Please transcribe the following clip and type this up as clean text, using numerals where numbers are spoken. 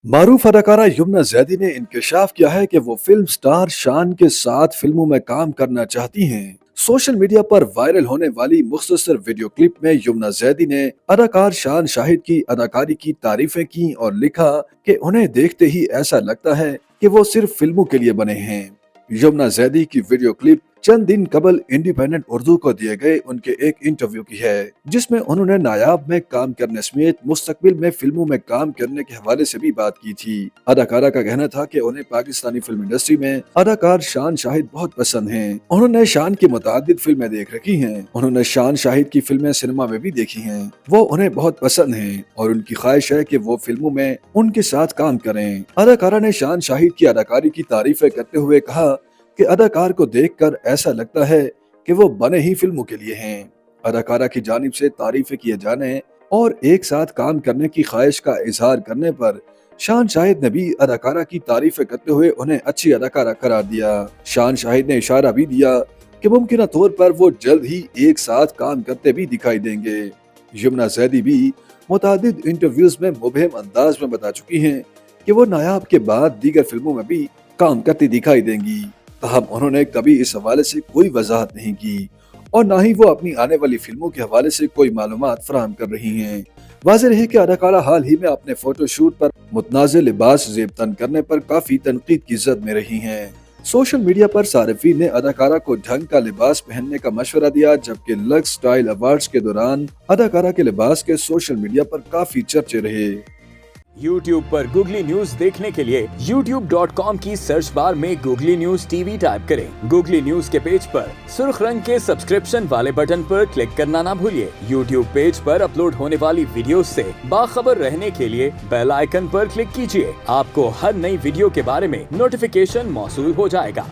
मारूफ अदाकारा यमुना जैदी ने इंकशाफ किया है कि वो फिल्म स्टार शान के साथ फिल्मों में काम करना चाहती हैं। सोशल मीडिया पर वायरल होने वाली मुख्तसर वीडियो क्लिप में यमुना जैदी ने अदाकार शान शाहिद की अदाकारी की तारीफें की और लिखा कि उन्हें देखते ही ऐसा लगता है कि वो सिर्फ फिल्मों के लिए बने हैं। यमुना जैदी की वीडियो क्लिप चंद दिन कबल इंडिपेंडेंट उर्दू को दिए गए उनके एक इंटरव्यू की है, जिसमें उन्होंने नायाब में काम करने समेत मुस्तकबिल में फिल्मों में काम करने के हवाले से भी बात की थी। अदाकारा का कहना था कि उन्हें पाकिस्तानी फिल्म इंडस्ट्री में अदाकार शान शाहिद बहुत पसंद हैं। उन्होंने शान की मुतादिद फिल्में देख रखी हैं। उन्होंने शान शाहिद की फिल्में सिनेमा में भी देखी हैं। वो उन्हें बहुत पसंद हैं और उनकी ख्वाहिश है कि वो फिल्मों में उनके साथ काम करें। अदाकारा ने शान शाहिद की अदाकारी की तारीफें करते हुए कहा कि अदाकार को देखकर ऐसा लगता है कि वो बने ही फिल्मों के लिए हैं। अदाकारा की जानिब से तारीफें किए जाने और एक साथ काम करने की ख्वाहिश का इजहार करने पर शान शाहिद ने भी अदाकारा की तारीफें करते हुए उन्हें अच्छी अदाकारा करार दिया। शान शाहिद ने इशारा भी दिया कि मुमकिन तौर पर वो जल्द ही एक साथ काम करते भी दिखाई देंगे। यमुना जैदी भी मुतादिद इंटरव्यूज में मुबहम अंदाज में बता चुकी हैं कि वो नायाब के बाद दीगर फिल्मों में भी काम करती दिखाई देंगी। ताहम उन्होंने कभी इस हवाले से कोई वजाहत नहीं की और न ही वो अपनी आने वाली फिल्मों के हवाले से कोई मालूमात फराहम कर रही हैं। वाज़ेह रहे कि अदाकारा हाल ही में अपने फोटोशूट पर मुतनाज़े लिबास ज़ेब तन करने पर काफी तनकीद की ज़द में रही हैं। सोशल मीडिया पर सारिफीन ने अदाकारा को ढंग का लिबास पहनने का मशवरा दिया, जबकि लक्स स्टाइल अवार्ड्स के दौरान अदाकारा के लिबास के सोशल मीडिया पर काफी चर्चे रहे। YouTube पर गूगली न्यूज देखने के लिए youtube.com की सर्च बार में गूगली न्यूज टीवी टाइप करें। गूगली न्यूज के पेज पर सुर्ख रंग के सब्सक्रिप्शन वाले बटन पर क्लिक करना ना भूलिए। YouTube पेज पर अपलोड होने वाली वीडियोस से बाखबर रहने के लिए बेल आइकन पर क्लिक कीजिए। आपको हर नई वीडियो के बारे में नोटिफिकेशन मौसूल हो जाएगा।